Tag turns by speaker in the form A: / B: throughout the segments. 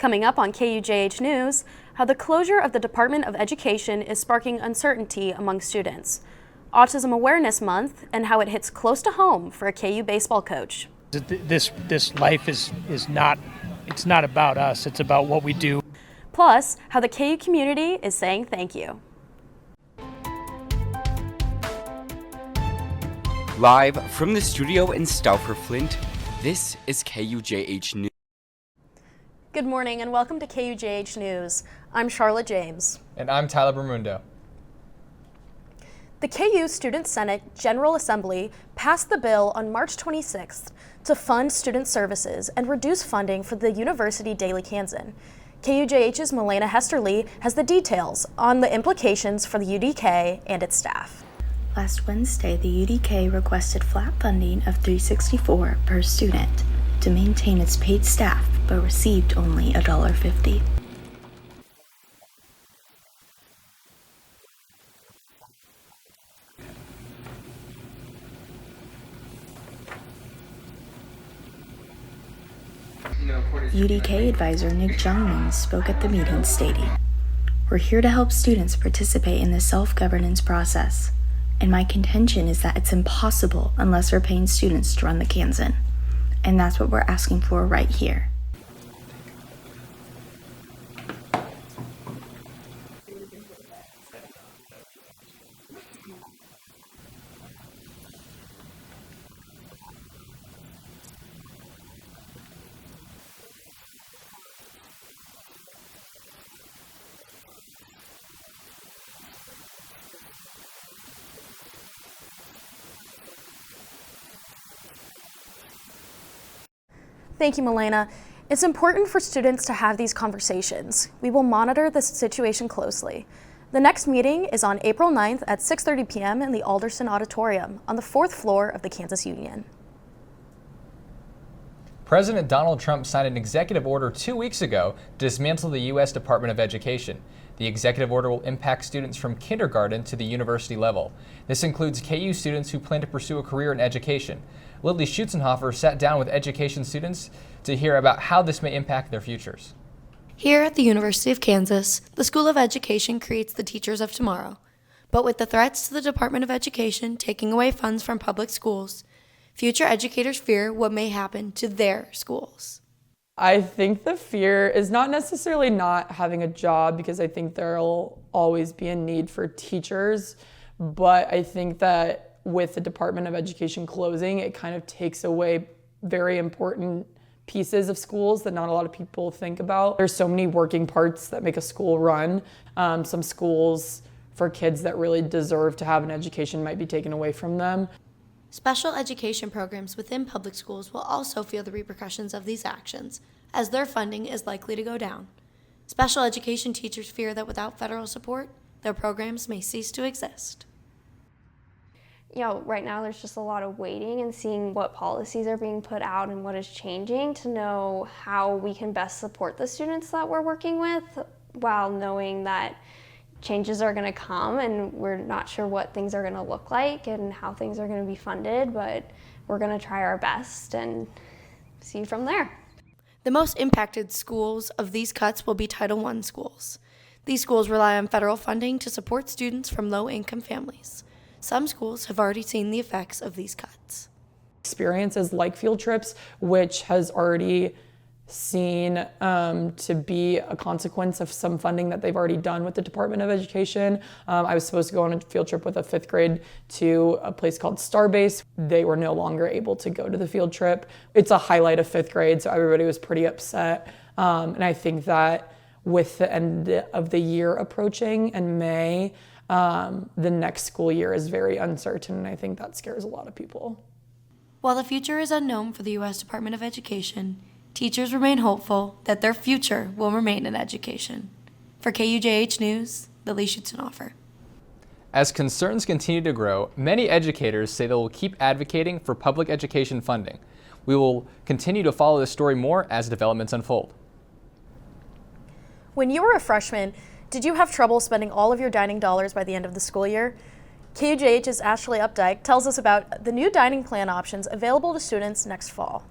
A: Coming up on KUJH News, how the closure of the Department of Education is sparking uncertainty among students. Autism Awareness Month and how it hits close to home for a KU baseball coach.
B: This life is not, it's not about us, it's about what we do.
A: Plus, how the KU community is saying thank you.
C: Live from the studio in Stauffer Flint, this is KUJH News.
A: Good morning and welcome to KUJH News. I'm Charlotte James.
D: And I'm Tyler Bermundo.
A: The KU Student Senate General Assembly passed the bill on March 26th to fund student services and reduce funding for the University Daily Kansan. KUJH's Milena Hesterly has the details on the implications for the UDK and its staff.
E: Last Wednesday, the UDK requested flat funding of $364 per student to maintain its paid staff, but received only $1.50. UDK advisor Nick Jungman spoke at the meeting stating, "We're here to help students participate in the self-governance process, and my contention is that it's impossible unless we're paying students to run the Kansan, and that's what we're asking for right here."
A: Thank you, Milena. It's important for students to have these conversations. We will monitor the situation closely. The next meeting is on April 9th at 6:30 p.m. in the Alderson Auditorium on the 4th floor of the Kansas Union.
D: President Donald Trump signed an executive order 2 weeks ago to dismantle the U.S. Department of Education. The executive order will impact students from kindergarten to the university level. This includes KU students who plan to pursue a career in education. Lily Schutzenhofer sat down with education students to hear about how this may impact their futures.
F: Here at the University of Kansas, the School of Education creates the teachers of tomorrow. But with the threats to the Department of Education taking away funds from public schools, future educators fear what may happen to their schools.
G: I think the fear is not necessarily not having a job, because I think there'll always be a need for teachers, but I think that with the Department of Education closing, it kind of takes away very important pieces of schools that not a lot of people think about. There's so many working parts that make a school run. Some schools for kids that really deserve to have an education might be taken away from them.
F: Special education programs within public schools will also feel the repercussions of these actions, as their funding is likely to go down. Special education teachers fear that without federal support, their programs may cease to exist.
H: Right now there's just a lot of waiting and seeing what policies are being put out and what is changing to know how we can best support the students that we're working with, while knowing that changes are going to come and we're not sure what things are going to look like and how things are going to be funded, but we're going to try our best and see from there.
F: The most impacted schools of these cuts will be Title I schools. These schools rely on federal funding to support students from low-income families. Some schools have already seen the effects of these cuts.
G: Experiences like field trips, which has already seen to be a consequence of some funding that they've already done with the Department of Education. I was supposed to go on a field trip with a 5th grade to a place called Starbase. They were no longer able to go to the field trip. It's a highlight of 5th grade, so everybody was pretty upset. And I think that with the end of the year approaching in May, the next school year is very uncertain, and I think that scares a lot of people.
F: While the future is unknown for the U.S. Department of Education, teachers remain hopeful that their future will remain in education. For KUJH News, Lily Schutzenhofer.
D: As concerns continue to grow, many educators say they will keep advocating for public education funding. We will continue to follow this story more as developments unfold.
A: When you were a freshman, did you have trouble spending all of your dining dollars by the end of the school year? KUJH's Ashley Updike tells us about the new dining plan options available to students next fall.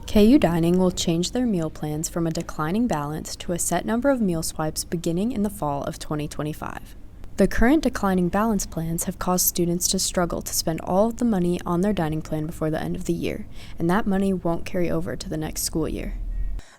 I: KU Dining will change their meal plans from a declining balance to a set number of meal swipes beginning in the fall of 2025. The current declining balance plans have caused students to struggle to spend all of the money on their dining plan before the end of the year, and that money won't carry over to the next school year.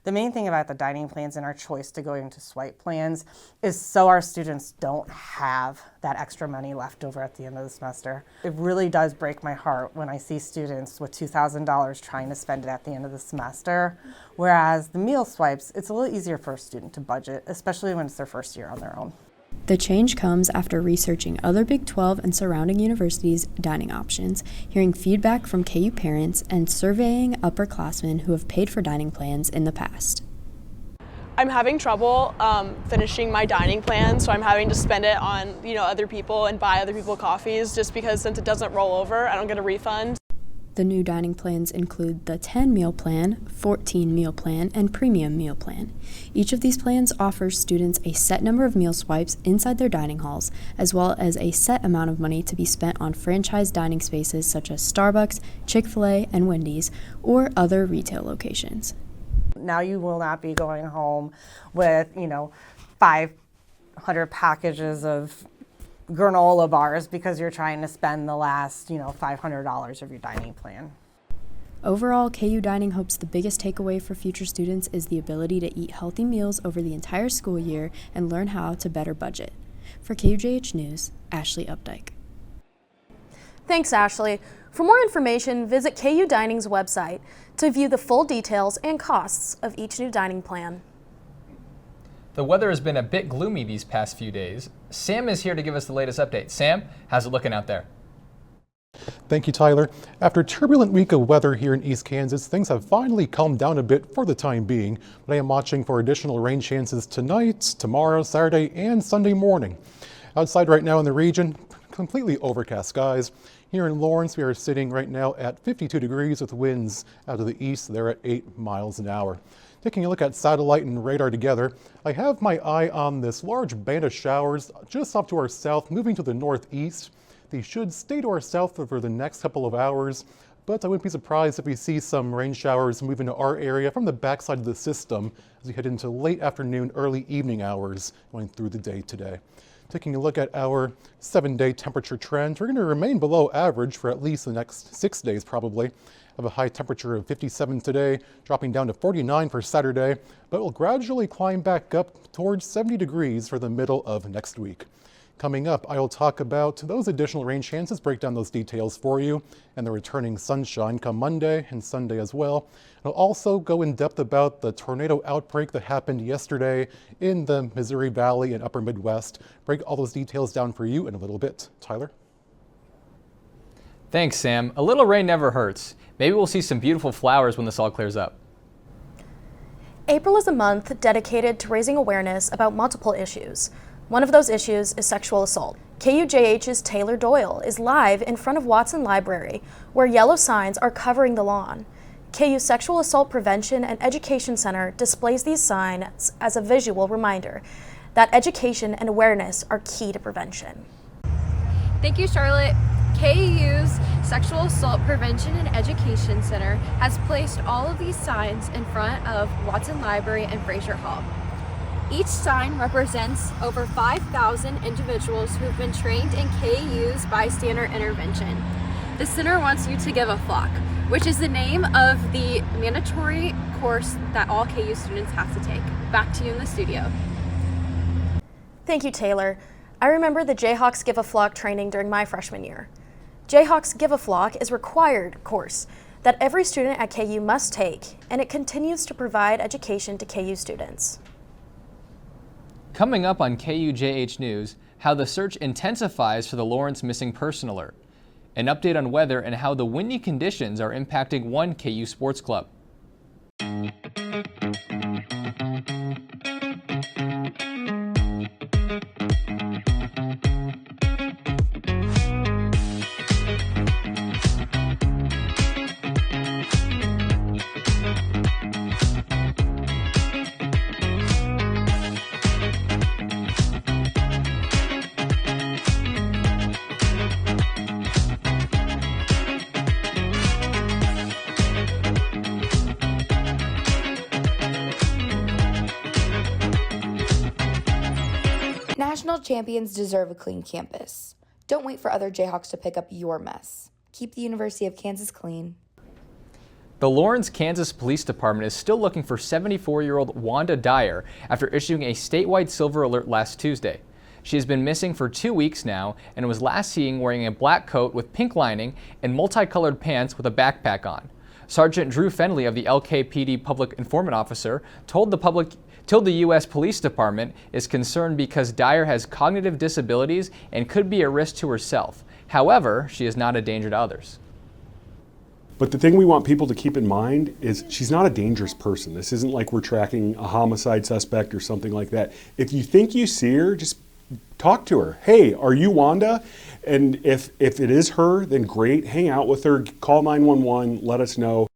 J: The main thing about the dining plans and our choice to go into swipe plans is so our students don't have that extra money left over at the end of the semester. It really does break my heart when I see students with $2,000 trying to spend it at the end of the semester, whereas the meal swipes, it's a little easier for a student to budget, especially when it's their first year on their own.
I: The change comes after researching other Big 12 and surrounding universities' dining options, hearing feedback from KU parents, and surveying upperclassmen who have paid for dining plans in the past.
K: I'm having trouble finishing my dining plan, so I'm having to spend it on other people and buy other people coffees just because since it doesn't roll over, I don't get a refund.
I: The new dining plans include the 10 meal plan, 14 meal plan, and premium meal plan. Each of these plans offers students a set number of meal swipes inside their dining halls, as well as a set amount of money to be spent on franchise dining spaces such as Starbucks, Chick-fil-A, and Wendy's, or other retail locations.
J: Now you will not be going home with, 500 packages of granola bars because you're trying to spend the last, $500 of your dining plan.
I: Overall, KU Dining hopes the biggest takeaway for future students is the ability to eat healthy meals over the entire school year and learn how to better budget. For KUJH News, Ashley Updike.
A: Thanks, Ashley. For more information, visit KU Dining's website to view the full details and costs of each new dining plan.
D: The weather has been a bit gloomy these past few days. Sam is here to give us the latest update. Sam, how's it looking out there?
L: Thank you, Tyler. After a turbulent week of weather here in East Kansas, things have finally calmed down a bit for the time being, but I am watching for additional rain chances tonight, tomorrow, Saturday, and Sunday morning. Outside right now in the region, completely overcast skies. Here in Lawrence, we are sitting right now at 52 degrees with winds out of the east. They're at 8 miles an hour. Taking a look at satellite and radar together, I have my eye on this large band of showers just off to our south, moving to the northeast. They should stay to our south for the next couple of hours, but I wouldn't be surprised if we see some rain showers move into our area from the backside of the system as we head into late afternoon, early evening hours going through the day today. Taking a look at our 7-day temperature trend, we're going to remain below average for at least the next 6 days probably. Have a high temperature of 57 today, dropping down to 49 for Saturday, but will gradually climb back up towards 70 degrees for the middle of next week. Coming up, I will talk about those additional rain chances, break down those details for you, and the returning sunshine come Monday and Sunday as well. I'll also go in depth about the tornado outbreak that happened yesterday in the Missouri Valley and Upper Midwest. Break all those details down for you in a little bit. Tyler?
D: Thanks, Sam. A little rain never hurts. Maybe we'll see some beautiful flowers when this all clears up.
A: April is a month dedicated to raising awareness about multiple issues. One of those issues is sexual assault. KUJH's Taylor Doyle is live in front of Watson Library, where yellow signs are covering the lawn. KU Sexual Assault Prevention and Education Center displays these signs as a visual reminder that education and awareness are key to prevention.
M: Thank you, Charlotte. KU's Sexual Assault Prevention and Education Center has placed all of these signs in front of Watson Library and Fraser Hall. Each sign represents over 5,000 individuals who have been trained in KU's bystander intervention. The center wants you to give a flock, which is the name of the mandatory course that all KU students have to take. Back to you in the studio.
A: Thank you, Taylor. I remember the Jayhawks Give a Flock training during my freshman year. Jayhawks Give a Flock is a required course that every student at KU must take, and it continues to provide education to KU students.
D: Coming up on KUJH News, how the search intensifies for the Lawrence missing person alert. An update on weather and how the windy conditions are impacting one KU sports club.
F: National champions deserve a clean campus. Don't wait for other Jayhawks to pick up your mess. Keep the University of Kansas clean.
D: The Lawrence, Kansas Police Department is still looking for 74-year-old Wanda Dyer after issuing a statewide silver alert last Tuesday. She has been missing for 2 weeks now and was last seen wearing a black coat with pink lining and multicolored pants with a backpack on. Sergeant Drew Fenley of the LKPD Public Informant Officer told the U.S. Police Department is concerned because Dyer has cognitive disabilities and could be a risk to herself. However, she is not a danger to others.
N: But the thing we want people to keep in mind is she's not a dangerous person. This isn't like we're tracking a homicide suspect or something like that. If you think you see her, just talk to her. Hey, are you Wanda? And if it is her, then great, hang out with her, call 911, let us know.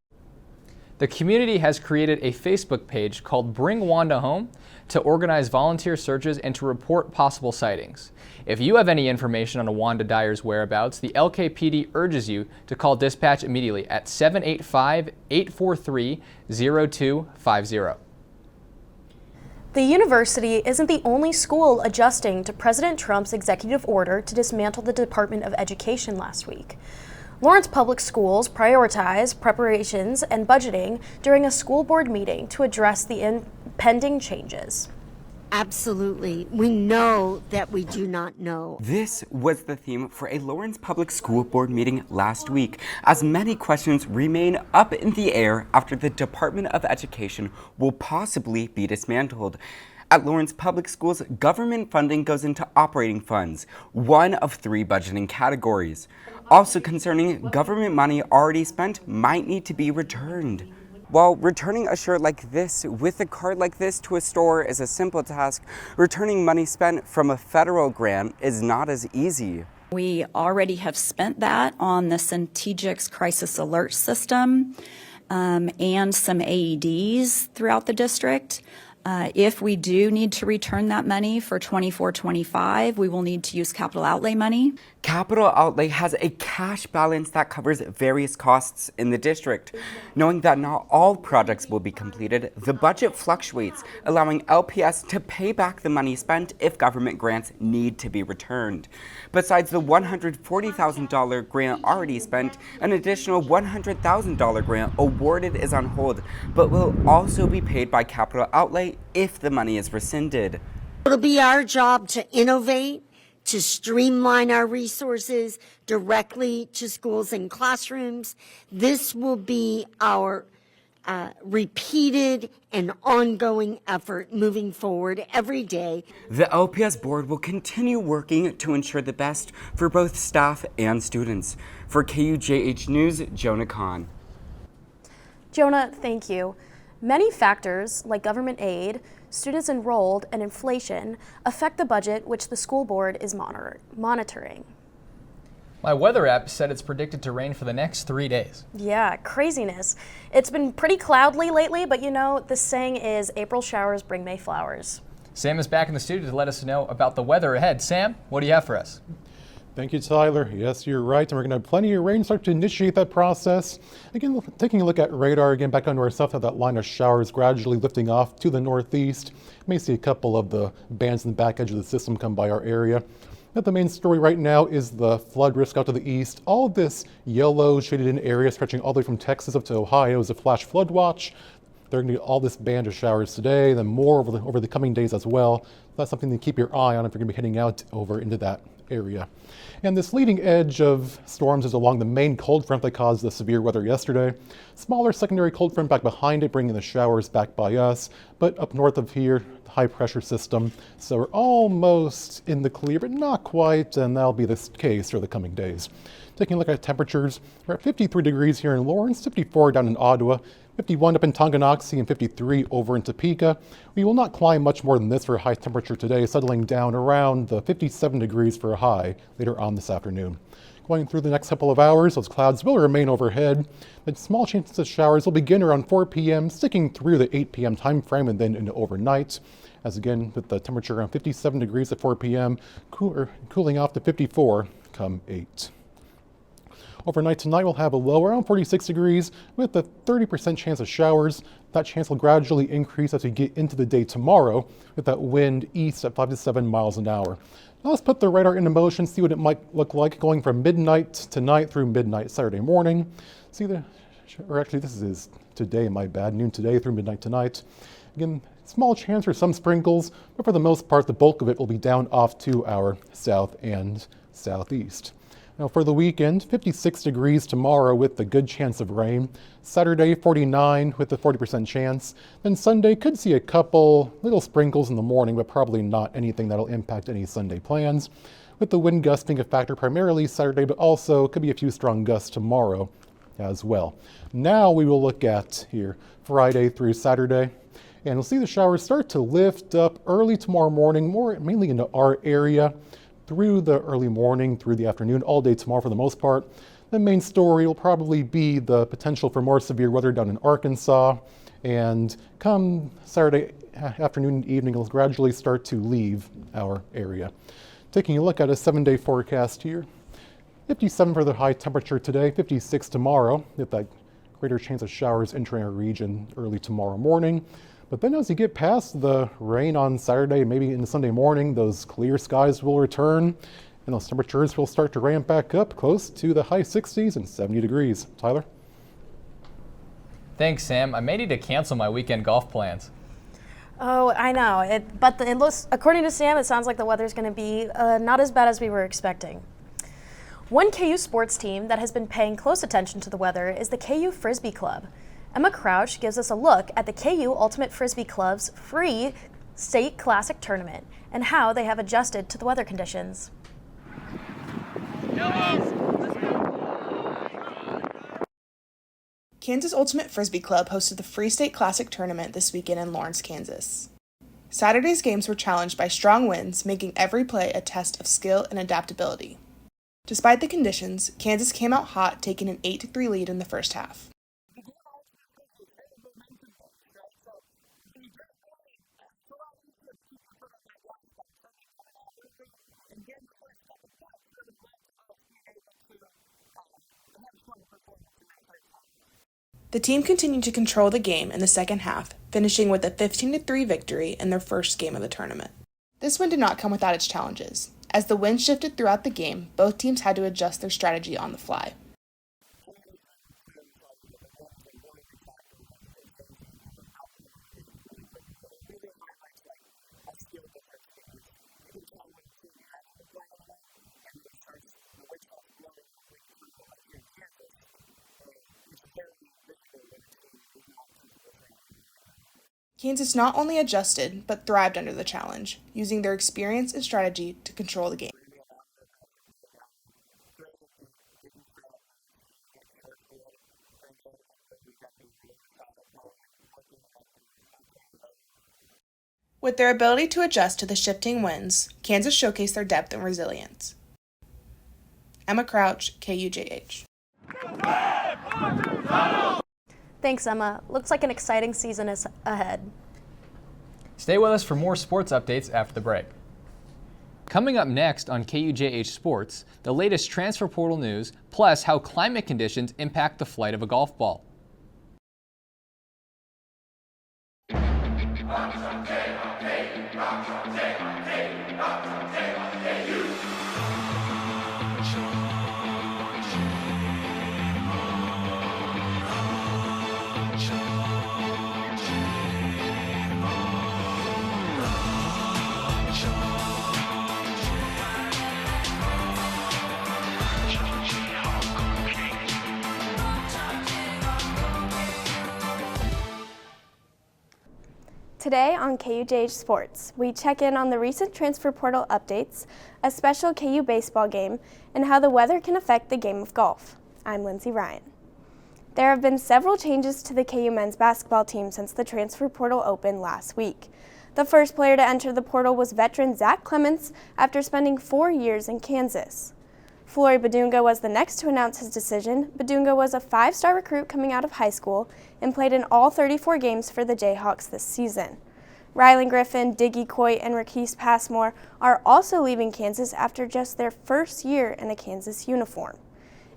D: The community has created a Facebook page called Bring Wanda Home to organize volunteer searches and to report possible sightings. If you have any information on Wanda Dyer's whereabouts, the LKPD urges you to call dispatch immediately at 785-843-0250.
A: The university isn't the only school adjusting to President Trump's executive order to dismantle the Department of Education last week. Lawrence Public Schools prioritized preparations and budgeting during a school board meeting to address the impending changes.
O: Absolutely. We know that we do not know.
C: This was the theme for a Lawrence Public School Board meeting last week, as many questions remain up in the air after the Department of Education will possibly be dismantled. At Lawrence Public Schools, government funding goes into operating funds, one of 3 budgeting categories. Also concerning government money already spent might need to be returned. While returning a shirt like this with a card like this to a store is a simple task, returning money spent from a federal grant is not as easy.
P: We already have spent that on the Centegix Crisis Alert System and some AEDs throughout the district. If we do need to return that money for 24-25, we will need to use capital outlay money.
C: Capital outlay has a cash balance that covers various costs in the district. Knowing that not all projects will be completed, the budget fluctuates, allowing LPS to pay back the money spent if government grants need to be returned. Besides the $140,000 grant already spent, an additional $100,000 grant awarded is on hold, but will also be paid by capital outlay if the money is rescinded.
O: It'll be our job to innovate, to streamline our resources directly to schools and classrooms. This will be our repeated and ongoing effort moving forward every day.
C: The LPS board will continue working to ensure the best for both staff and students. For KUJH News, Jonah Kahn.
A: Jonah, thank you. Many factors, like government aid, students enrolled, and inflation, affect the budget which the school board is monitoring.
D: My weather app said it's predicted to rain for the next 3 days.
A: Yeah, craziness. It's been pretty cloudy lately, but you know, the saying is April showers bring May flowers.
D: Sam is back in the studio to let us know about the weather ahead. Sam, what do you have for us?
L: Thank you, Tyler. Yes, you're right, and we're going to have plenty of rain start to initiate that process. Again, taking a look at radar again back onto our south, how that line of showers gradually lifting off to the northeast. You may see a couple of the bands in the back edge of the system come by our area. But the main story right now is the flood risk out to the east. All of this yellow shaded in area stretching all the way from Texas up to Ohio is a flash flood watch. They're going to get all this band of showers today, then more over the coming days as well. That's something to keep your eye on if you're going to be heading out over into that area. And this leading edge of storms is along the main cold front that caused the severe weather yesterday. Smaller secondary cold front back behind it, bringing the showers back by us. But up north of here, the high pressure system. So we're almost in the clear, but not quite, and that'll be the case for the coming days. Taking a look at temperatures, we're at 53 degrees here in Lawrence, 54 down in Ottawa, 51 up in Tonganoxie, and 53 over in Topeka. We will not climb much more than this for a high temperature today, settling down around the 57 degrees for a high later on this afternoon. Going through the next couple of hours, those clouds will remain overhead, but small chances of showers will begin around 4 p.m., sticking through the 8 p.m. time frame and then into overnight. As again, with the temperature around 57 degrees at 4 p.m., cooling off to 54 come 8. Overnight tonight, we'll have a low around 46 degrees with a 30% chance of showers. That chance will gradually increase as we get into the day tomorrow with that wind east at 5 to 7 miles an hour. Now let's put the radar into motion, see what it might look like going from midnight tonight through midnight Saturday morning. Or actually this is today, my bad, noon today through midnight tonight. Again, small chance for some sprinkles, but for the most part, the bulk of it will be down off to our south and southeast. Now for the weekend, 56 degrees tomorrow with a good chance of rain. Saturday, 49 with a 40% chance. Then Sunday could see a couple little sprinkles in the morning, but probably not anything that'll impact any Sunday plans. With the wind gusts being a factor primarily Saturday, but also could be a few strong gusts tomorrow as well. Now we will look at here Friday through Saturday. And we'll see the showers start to lift up early tomorrow morning, mainly into our area, through the early morning, through the afternoon, all day tomorrow for the most part. The main story will probably be the potential for more severe weather down in Arkansas. And come Saturday afternoon and evening, it'll gradually start to leave our area. Taking a look at a 7-day forecast here. 57 for the high temperature today, 56 tomorrow, with that greater chance of showers entering our region early tomorrow morning. But then as you get past the rain on Saturday, maybe into Sunday morning, those clear skies will return and those temperatures will start to ramp back up close to the high 60s and 70 degrees. Tyler?
D: Thanks, Sam. I may need to cancel my weekend golf plans.
A: Oh, I know. It looks, according to Sam, it sounds like the weather's going to be not as bad as we were expecting. One KU sports team that has been paying close attention to the weather is the KU Frisbee Club. Emma Crouch gives us a look at the KU Ultimate Frisbee Club's free state classic tournament and how they have adjusted to the weather conditions.
Q: Kansas Ultimate Frisbee Club hosted the Free State Classic Tournament this weekend in Lawrence, Kansas. Saturday's games were challenged by strong winds, making every play a test of skill and adaptability. Despite the conditions, Kansas came out hot, taking an 8-3 lead in the first half. The team continued to control the game in the second half, finishing with a 15-3 victory in their first game of the tournament. This win did not come without its challenges. As the wind shifted throughout the game, both teams had to adjust their strategy on the fly. Kansas not only adjusted, but thrived under the challenge, using their experience and strategy to control the game. With their ability to adjust to the shifting winds, Kansas showcased their depth and resilience. Emma Crouch, KUJH.
A: Thanks, Emma. Looks like an exciting season is ahead.
D: Stay with us for more sports updates after the break. Coming up next on KUJH Sports, the latest transfer portal news, plus how climate conditions impact the flight of a golf ball.
R: Today on KUJH Sports, we check in on the recent transfer portal updates, a special KU baseball game, and how the weather can affect the game of golf. I'm Lindsay Ryan. There have been several changes to the KU men's basketball team since the transfer portal opened last week. The first player to enter the portal was veteran Zach Clements after spending 4 years in Kansas. Flory Badunga was the next to announce his decision. Badunga was a 5-star recruit coming out of high school and played in all 34 games for the Jayhawks this season. Rylan Griffin, Diggy Coit, and Raquise Passmore are also leaving Kansas after just their first year in a Kansas uniform.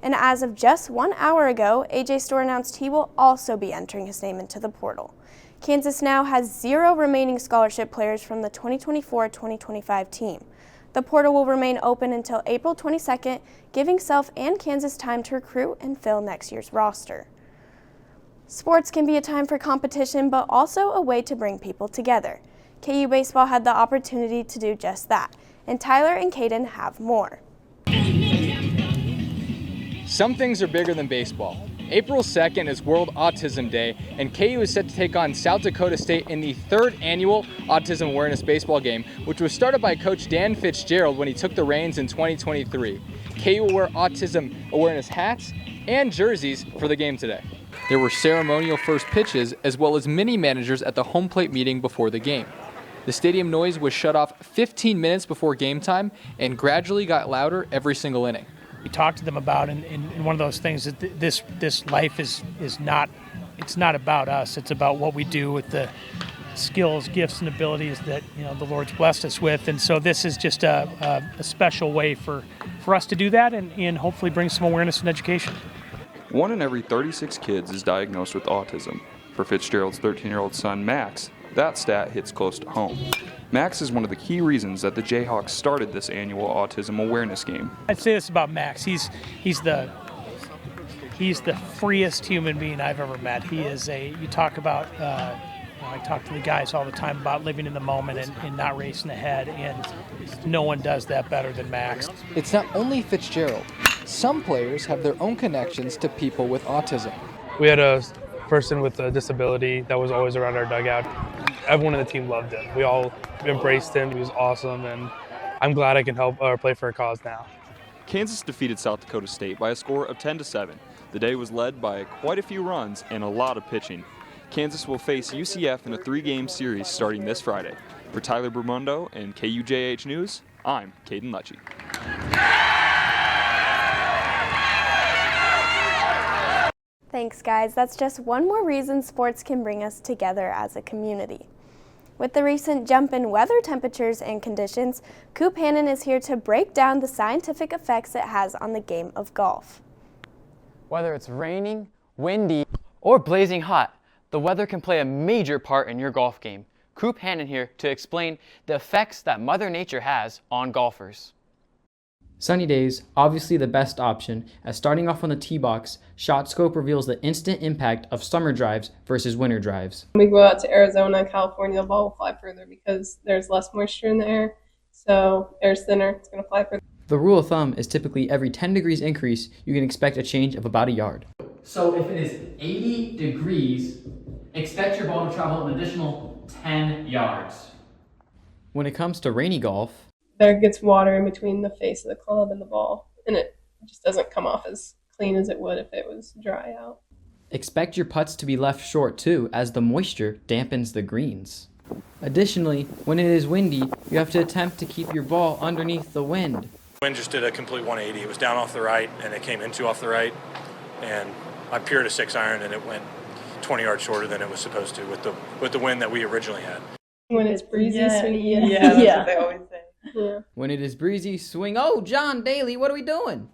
R: And as of just 1 hour ago, AJ Storr announced he will also be entering his name into the portal. Kansas now has 0 remaining scholarship players from the 2024-2025 team. The portal will remain open until April 22nd, giving Self and Kansas time to recruit and fill next year's roster. Sports can be a time for competition, but also a way to bring people together. KU Baseball had the opportunity to do just that, and Tyler and Caden have more.
D: Some things are bigger than baseball. April 2nd is World Autism Day, and KU is set to take on South Dakota State in the 3rd annual Autism Awareness Baseball Game, which was started by Coach Dan Fitzgerald when he took the reins in 2023. KU will wear Autism Awareness hats and jerseys for the game today. There were ceremonial first pitches as well as mini managers at the home plate meeting before the game. The stadium noise was shut off 15 minutes before game time and gradually got louder every single inning.
B: We talked to them about in one of those things that this life is not, it's not about us. It's about what we do with the skills, gifts, and abilities that the Lord's blessed us with. And so this is just a special way for us to do that and hopefully bring some awareness and education.
S: 1 in every 36 kids is diagnosed with autism. For Fitzgerald's 13-year-old son, Max, that stat hits close to home. Max is one of the key reasons that the Jayhawks started this annual autism awareness game.
B: I'd say this about Max. He's the freest human being I've ever met. He is you talk about, I talk to the guys all the time about living in the moment and not racing ahead, and no one does that better than Max.
D: It's not only Fitzgerald. Some players have their own connections to people with autism.
T: We had a person with a disability that was always around our dugout. Everyone in the team loved him. We all embraced him. He was awesome, and I'm glad I can help play for a cause now.
S: Kansas defeated South Dakota State by a score of 10-7. The day was led by quite a few runs and a lot of pitching. Kansas will face UCF in a 3-game series starting this Friday. For Tyler Brumondo and KUJH News, I'm Caden Lecce.
R: Thanks, guys. That's just one more reason sports can bring us together as a community. With the recent jump in weather temperatures and conditions, Coop Hannon is here to break down the scientific effects it has on the game of golf.
U: Whether it's raining, windy, or blazing hot, the weather can play a major part in your golf game. Coop Hannon here to explain the effects that Mother Nature has on golfers.
V: Sunny days, obviously the best option, as starting off on the tee box, ShotScope reveals the instant impact of summer drives versus winter drives.
W: When we go out to Arizona and California, the ball will fly further because there's less moisture in the air, so air's thinner, it's going to fly further.
V: The rule of thumb is typically every 10 degrees increase, you can expect a change of about a yard.
X: So if it is 80 degrees, expect your ball to travel an additional 10 yards.
V: When it comes to rainy golf,
W: there gets water in between the face of the club and the ball, and it just doesn't come off as clean as it would if it was dry out.
V: Expect your putts to be left short too, as the moisture dampens the greens. Additionally, when it is windy, you have to attempt to keep your ball underneath the wind.
Y: Wind just did a complete 180. It was down off the right, and it came into off the right, and I peered a 6-iron, and it went 20 yards shorter than it was supposed to with the wind that we originally had.
W: When it's breezy, swingy,
U: that's what they always say.
W: Yeah.
V: When it is breezy, swing. Oh, John Daly, what are we doing?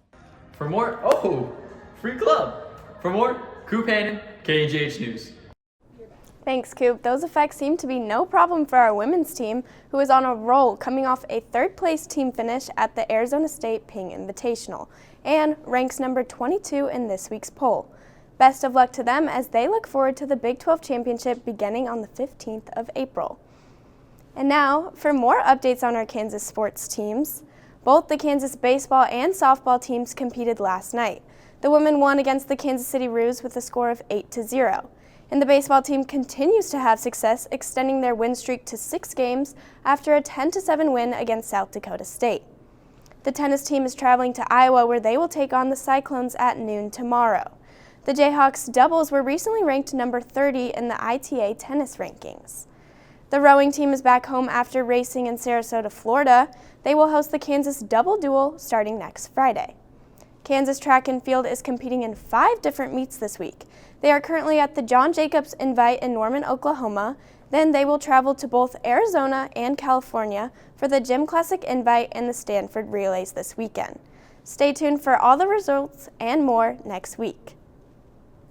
U: For more, free club. For more, Coop Hannon, KUJH News.
R: Thanks, Coop. Those effects seem to be no problem for our women's team, who is on a roll coming off a 3rd-place team finish at the Arizona State Ping Invitational and ranks number 22 in this week's poll. Best of luck to them as they look forward to the Big 12 Championship beginning on the 15th of April. And now, for more updates on our Kansas sports teams. Both the Kansas baseball and softball teams competed last night. The women won against the Kansas City Roos with a score of 8-0. And the baseball team continues to have success, extending their win streak to 6 games after a 10-7 win against South Dakota State. The tennis team is traveling to Iowa, where they will take on the Cyclones at noon tomorrow. The Jayhawks doubles were recently ranked number 30 in the ITA tennis rankings. The rowing team is back home after racing in Sarasota, Florida. They will host the Kansas Double Duel starting next Friday. Kansas track and field is competing in 5 different meets this week. They are currently at the John Jacobs Invite in Norman, Oklahoma. Then they will travel to both Arizona and California for the Gym Classic Invite and the Stanford Relays this weekend. Stay tuned for all the results and more next week.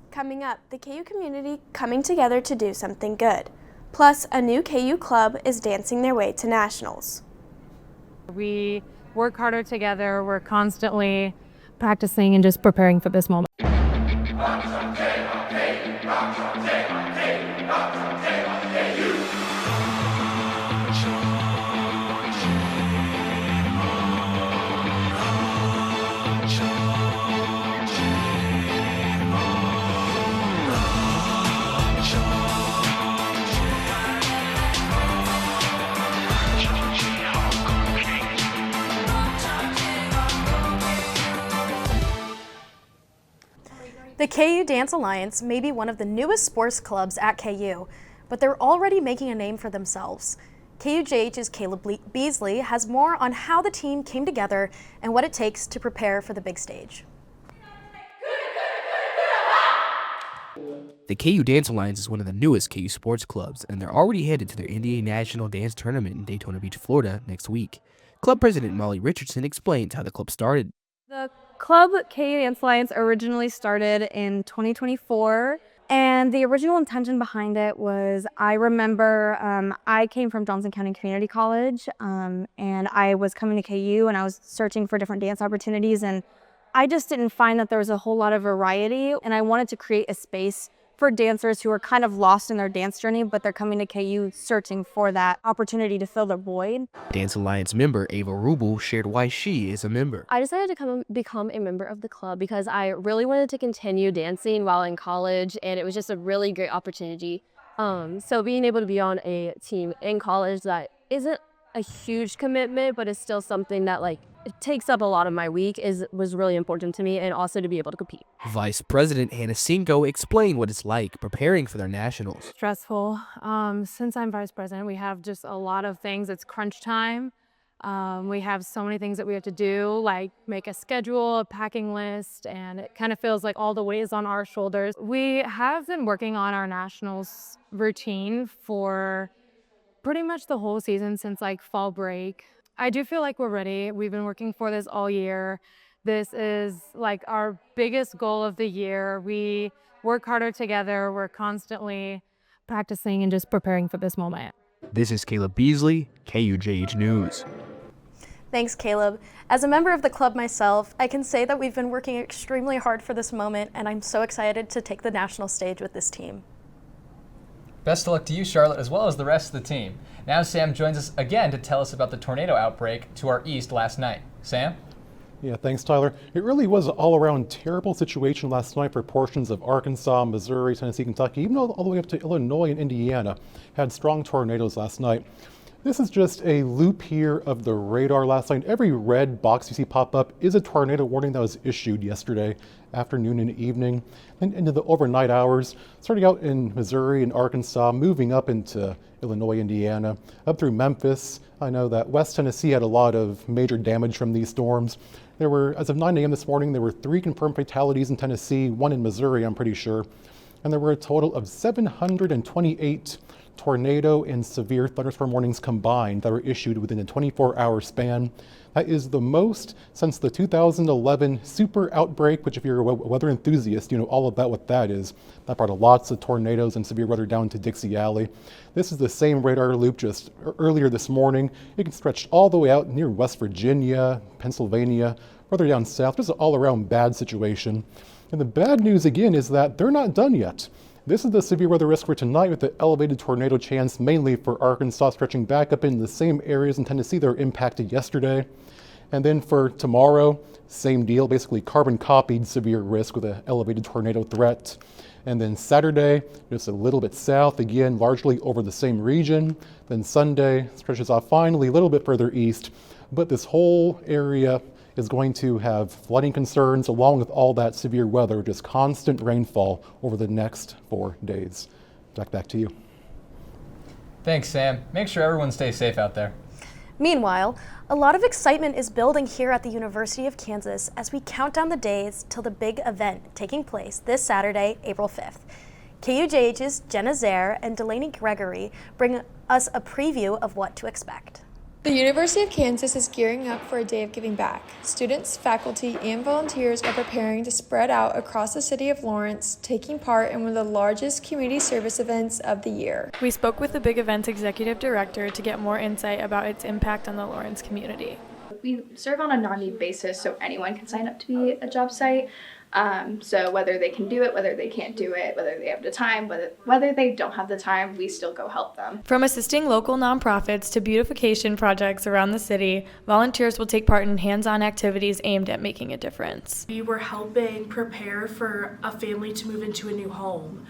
R: Coming up, the KU community coming together to do something good. Plus, a new KU club is dancing their way to nationals.
E: We work harder together. We're constantly practicing and just preparing for this moment.
A: The KU Dance Alliance may be one of the newest sports clubs at KU, but they're already making a name for themselves. KUJH's Caleb Beasley has more on how the team came together and what it takes to prepare for the big stage.
G: The KU Dance Alliance is one of the newest KU sports clubs, and they're already headed to their Indian National Dance Tournament in Daytona Beach, Florida next week. Club President Molly Richardson explains how the club started.
E: The club KU Dance Alliance originally started in 2024, and the original intention behind it was, I remember I came from Johnson County Community College, and I was coming to KU and I was searching for different dance opportunities, and I just didn't find that there was a whole lot of variety, and I wanted to create a space for dancers who are kind of lost in their dance journey, but they're coming to KU searching for that opportunity to fill their void.
G: Dance Alliance member Ava Rubel shared why she is a member.
H: I decided to become a member of the club because I really wanted to continue dancing while in college, and it was just a really great opportunity. So being able to be on a team in college that isn't a huge commitment, but it's still something that it takes up a lot of my week was really important to me, and also to be able to compete.
G: Vice President Hannah Cinco explained what it's like preparing for their nationals.
E: Stressful. Since I'm vice president, we have just a lot of things. It's crunch time. We have so many things that we have to do, like make a schedule, a packing list, and it kind of feels like all the weight is on our shoulders. We have been working on our nationals routine for pretty much the whole season since fall break. I do feel like we're ready. We've been working for this all year. This is our biggest goal of the year. We work harder together. We're constantly practicing and just preparing for this moment.
G: This is Caleb Beasley, KUJH News.
A: Thanks, Caleb. As a member of the club myself, I can say that we've been working extremely hard for this moment, and I'm so excited to take the national stage with this team.
D: Best of luck to you, Charlotte, as well as the rest of the team. Now Sam joins us again to tell us about the tornado outbreak to our east last night. Sam?
L: Yeah, thanks, Tyler. It really was an all-around terrible situation last night for portions of Arkansas, Missouri, Tennessee, Kentucky, even all the way up to Illinois and Indiana. Had strong tornadoes last night. This is just a loop here of the radar last night. Every red box you see pop up is a tornado warning that was issued yesterday afternoon and evening, then into the overnight hours, starting out in Missouri and Arkansas, moving up into Illinois, Indiana, up through Memphis. I know that West Tennessee had a lot of major damage from these storms. There were, as of 9 a.m. this morning, there were 3 confirmed fatalities in Tennessee, 1 in Missouri, I'm pretty sure. And there were a total of 728 tornado and severe thunderstorm warnings combined that were issued within a 24-hour span. That is the most since the 2011 super outbreak, which if you're a weather enthusiast, you know all about what that is. That brought lots of tornadoes and severe weather down to Dixie Alley. This is the same radar loop just earlier this morning. It can stretch all the way out near West Virginia, Pennsylvania, further down south. Just an all-around bad situation. And the bad news again is that they're not done yet. This is the severe weather risk for tonight with the elevated tornado chance mainly for Arkansas, stretching back up into the same areas in Tennessee that were impacted yesterday. And then for tomorrow, same deal, basically carbon copied severe risk with an elevated tornado threat. And then Saturday, just a little bit south, again, largely over the same region. Then Sunday stretches off finally a little bit further east, but this whole area is going to have flooding concerns along with all that severe weather, just constant rainfall over the next 4 days. Back to you.
D: Thanks, Sam. Make sure everyone stays safe out there.
A: Meanwhile, a lot of excitement is building here at the University of Kansas as we count down the days till the big event taking place this Saturday, April 5th. KUJH's Jenna Zare and Delaney Gregory bring us a preview of what to expect.
F: The University of Kansas is gearing up for a day of giving back. Students, faculty, and volunteers are preparing to spread out across the city of Lawrence, taking part in one of the largest community service events of the year.
I: We spoke with the Big Events Executive Director to get more insight about its impact on the Lawrence community.
J: We serve on a non-need basis, so anyone can sign up to be a job site. So whether they can do it, whether they can't do it, whether they have the time, whether they don't have the time, we still go help them.
I: From assisting local nonprofits to beautification projects around the city, volunteers will take part in hands-on activities aimed at making a difference.
K: We were helping prepare for a family to move into a new home.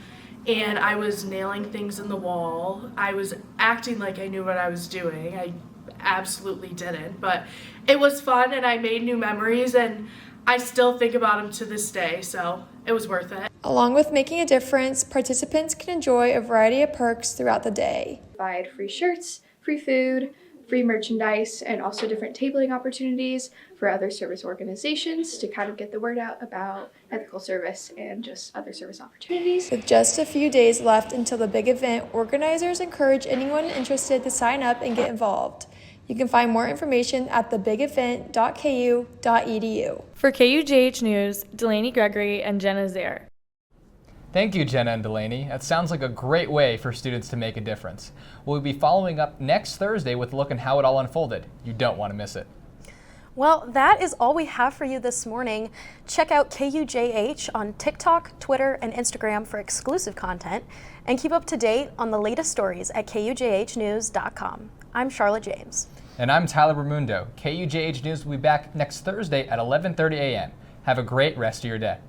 K: And I was nailing things in the wall. I was acting like I knew what I was doing. I absolutely didn't, but it was fun and I made new memories and I still think about them to this day, so it was worth it.
F: Along with making a difference, participants can enjoy a variety of perks throughout the day.
J: Provide free shirts, free food, free merchandise, and also different tabling opportunities for other service organizations to kind of get the word out about ethical service and just other service opportunities.
F: With just a few days left until the big event, organizers encourage anyone interested to sign up and get involved. You can find more information at thebigevent.ku.edu.
I: For KUJH News, Delaney Gregory and Jenna Zaire.
D: Thank you, Jenna and Delaney. That sounds like a great way for students to make a difference. We'll be following up next Thursday with a look at how it all unfolded. You don't want to miss it.
A: Well, that is all we have for you this morning. Check out KUJH on TikTok, Twitter, and Instagram for exclusive content, and keep up to date on the latest stories at KUJHnews.com. I'm Charlotte James.
D: And I'm Tyler Ramundo. KUJH News will be back next Thursday at 11:30 a.m. Have a great rest of your day.